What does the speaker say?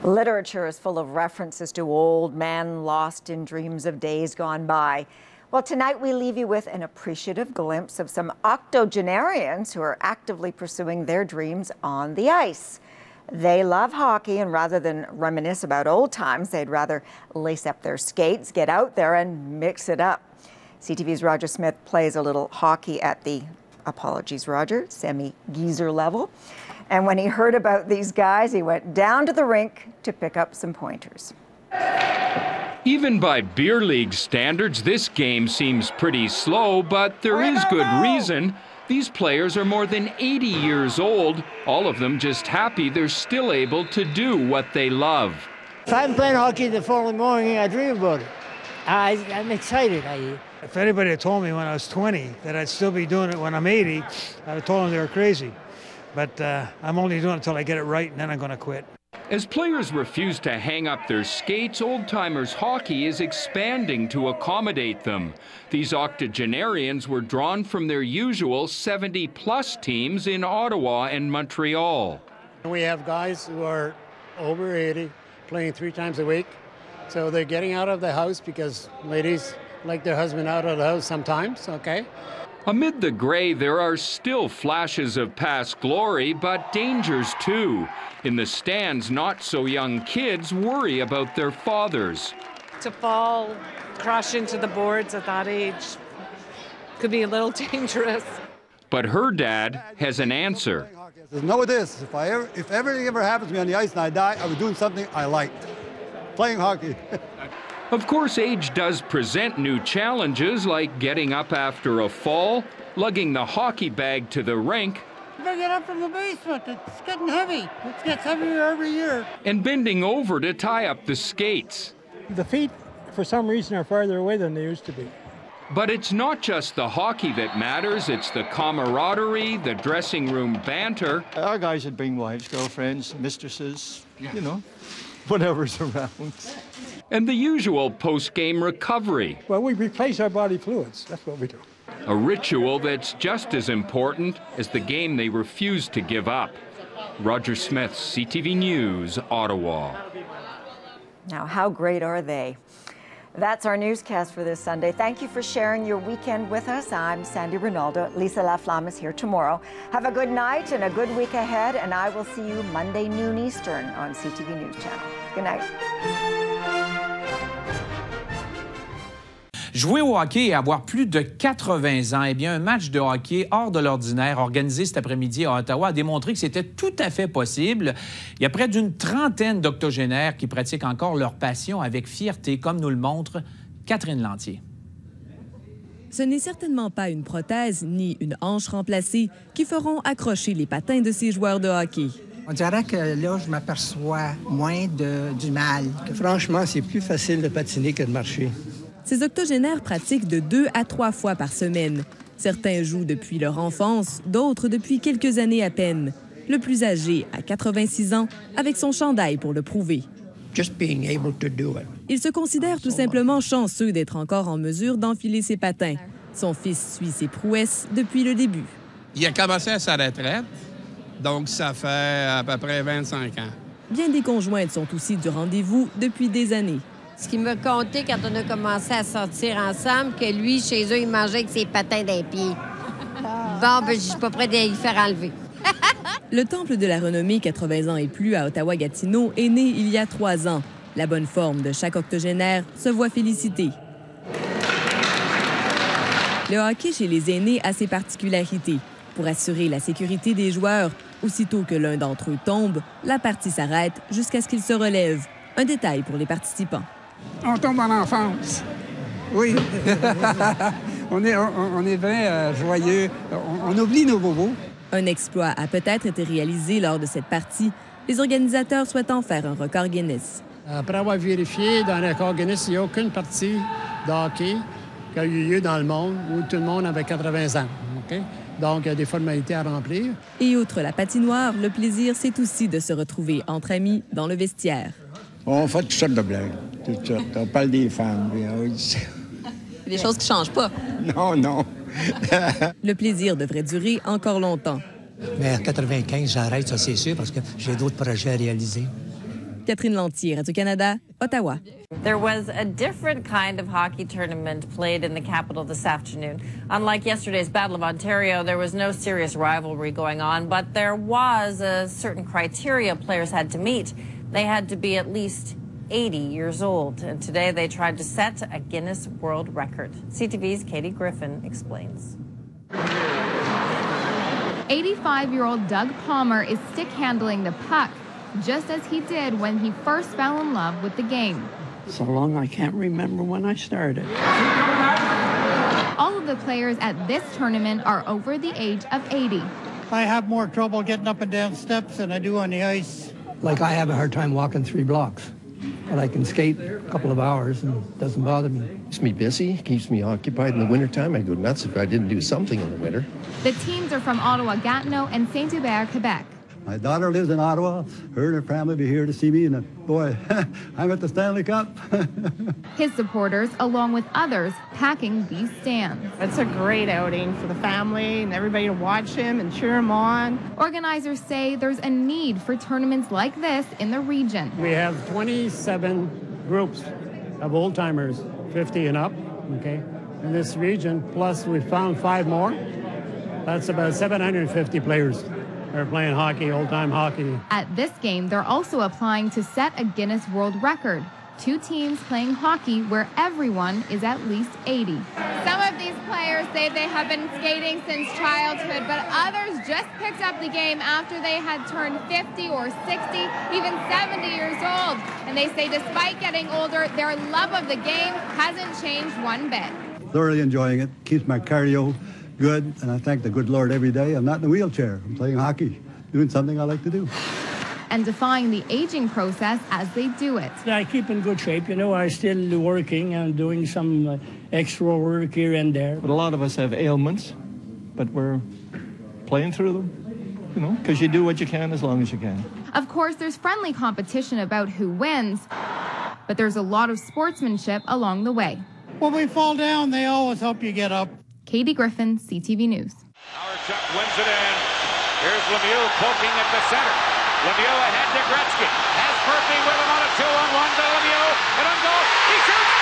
Literature is full of references to old men lost in dreams of days gone by. Well, tonight we leave you with an appreciative glimpse of some octogenarians who are actively pursuing their dreams on the ice. They love hockey, and rather than reminisce about old times, they'd rather lace up their skates, get out there and mix it up. CTV's Roger Smith plays a little hockey at the, apologies Roger, semi-geezer level. And when he heard about these guys, he went down to the rink to pick up some pointers. Even by beer league standards, this game seems pretty slow, but there is good reason. These players are more than 80 years old, all of them just happy they're still able to do what they love. If I'm playing hockey the following morning, I dream about it. I'm excited. If anybody had told me when I was 20 that I'd still be doing it when I'm 80, I would have told them they were crazy. But I'm only doing it until I get it right, and then I'm going to quit. As players refuse to hang up their skates, old-timers hockey is expanding to accommodate them. These octogenarians were drawn from their usual 70-plus teams in Ottawa and Montreal. We have guys who are over 80 playing 3 times a week. So they're getting out of the house because ladies like their husband out of the house sometimes, okay? Amid the gray, there are still flashes of past glory, but dangers too. In the stands, not-so-young kids worry about their fathers. To fall, crash into the boards at that age could be a little dangerous. But her dad has an answer. Know this, if everything ever happens to me on the ice and I die, I was doing something I liked, playing hockey. Of course, age does present new challenges, like getting up after a fall, lugging the hockey bag to the rink, Bring it up from the basement. It's getting heavy. It gets heavier every year. and bending over to tie up the skates. The feet, for some reason, are farther away than they used to be. But it's not just the hockey that matters, it's the camaraderie, the dressing room banter. Our guys would bring wives, girlfriends, mistresses, you know, whatever's around. And the usual post-game recovery, Well, we replace our body fluids. That's what we do. a ritual that's just as important as the game they refuse to give up. Roger Smith, CTV News, Ottawa. Now, how great are they? That's our newscast for this Sunday. Thank you for sharing your weekend with us. I'm Sandy Ronaldo. Lisa Laflamme is here tomorrow. Have a good night and a good week ahead, and I will see you Monday noon Eastern on CTV News Channel. Good night. Jouer au hockey et avoir plus de 80 ans, eh bien, un match de hockey hors de l'ordinaire organisé cet après-midi à Ottawa a démontré que c'était tout à fait possible. Il y a près d'une trentaine d'octogénaires qui pratiquent encore leur passion avec fierté, comme nous le montre Catherine Lantier. Ce n'est certainement pas une prothèse ni une hanche remplacée qui feront accrocher les patins de ces joueurs de hockey. On dirait que là, je m'aperçois moins du mal. Franchement, c'est plus facile de patiner que de marcher. Ces octogénaires pratiquent de 2 à 3 fois par semaine. Certains jouent depuis leur enfance, d'autres depuis quelques années à peine. Le plus âgé, à 86 ans, avec son chandail pour le prouver. Just being able to do it. Il se considère tout simplement chanceux d'être encore en mesure d'enfiler ses patins. Son fils suit ses prouesses depuis le début. Il a commencé à sa retraite, donc ça fait à peu près 25 ans. Bien des conjointes sont aussi du rendez-vous depuis des années. Ce qu'il m'a conté quand on a commencé à sortir ensemble, que lui, chez eux, il mangeait avec ses patins d'un pied. Bon, ben, je suis pas prête de y faire enlever. Le temple de la renommée 80 ans et plus à Ottawa-Gatineau est né il y a 3 ans. La bonne forme de chaque octogénaire se voit félicitée. Le hockey chez les aînés a ses particularités. Pour assurer la sécurité des joueurs, aussitôt que l'un d'entre eux tombe, la partie s'arrête jusqu'à ce qu'il se relève. Un détail pour les participants. On tombe en enfance. Oui. on est bien joyeux. On oublie nos bobos. Un exploit a peut-être été réalisé lors de cette partie, les organisateurs souhaitant faire un record Guinness. Après avoir vérifié dans le record Guinness, il n'y a aucune partie de hockey qui a eu lieu dans le monde où tout le monde avait 80 ans. Okay? Donc, il y a des formalités à remplir. Et outre la patinoire, le plaisir, c'est aussi de se retrouver entre amis dans le vestiaire. On fait toutes sortes de blagues, toutes sortes. On parle des femmes. Des choses qui ne changent pas. Non, non. Le plaisir devrait durer encore longtemps. Mais à 95, j'arrête, ça c'est sûr, parce que j'ai d'autres projets à réaliser. Catherine Lantier, Radio-Canada, Ottawa. There was a different kind of hockey tournament played in the capital this afternoon. Unlike yesterday's Battle of Ontario, there was no serious rivalry going on, but there was a certain criteria players had to meet. They had to be at least 80 years old, and today they tried to set a Guinness World Record. CTV's Katie Griffin explains. 85-year-old Doug Palmer is stick-handling the puck, just as he did when he first fell in love with the game. So long I can't remember when I started. All of the players at this tournament are over the age of 80. I have more trouble getting up and down steps than I do on the ice. Like I have a hard time walking 3 blocks, but I can skate a couple of hours and it doesn't bother me. Keeps me busy, keeps me occupied in the wintertime. I'd go nuts if I didn't do something in the winter. The teams are from Ottawa, Gatineau, and Saint-Hubert, Quebec. My daughter lives in Ottawa. Her and her family will be here to see me, and boy, I'm at the Stanley Cup. His supporters, along with others, packing these stands. It's a great outing for the family and everybody to watch him and cheer him on. Organizers say there's a need for tournaments like this in the region. We have 27 groups of old-timers, 50 and up, okay, in this region, plus we found 5 more. That's about 750 players. They're playing hockey, old-time hockey. At this game, they're also applying to set a Guinness World Record. 2 teams playing hockey where everyone is at least 80. Some of these players say they have been skating since childhood, but others just picked up the game after they had turned 50 or 60, even 70 years old. And they say despite getting older, their love of the game hasn't changed one bit. Thoroughly enjoying it. Keeps my cardio good, and I thank the good Lord every day. I'm not in a wheelchair. I'm playing hockey, doing something I like to do. And defying the aging process as they do it. I keep in good shape. You know, I'm still working and doing some extra work here and there. But a lot of us have ailments, but we're playing through them, you know, because you do what you can as long as you can. Of course, there's friendly competition about who wins, but there's a lot of sportsmanship along the way. When we fall down, they always help you get up. Katie Griffin, CTV News. Chuck wins it in. Here's Lemieux poking at the center. Lemieux ahead to Gretzky. Has Murphy with him on a 2-on-1 to Lemieux. And on goal, he shoots!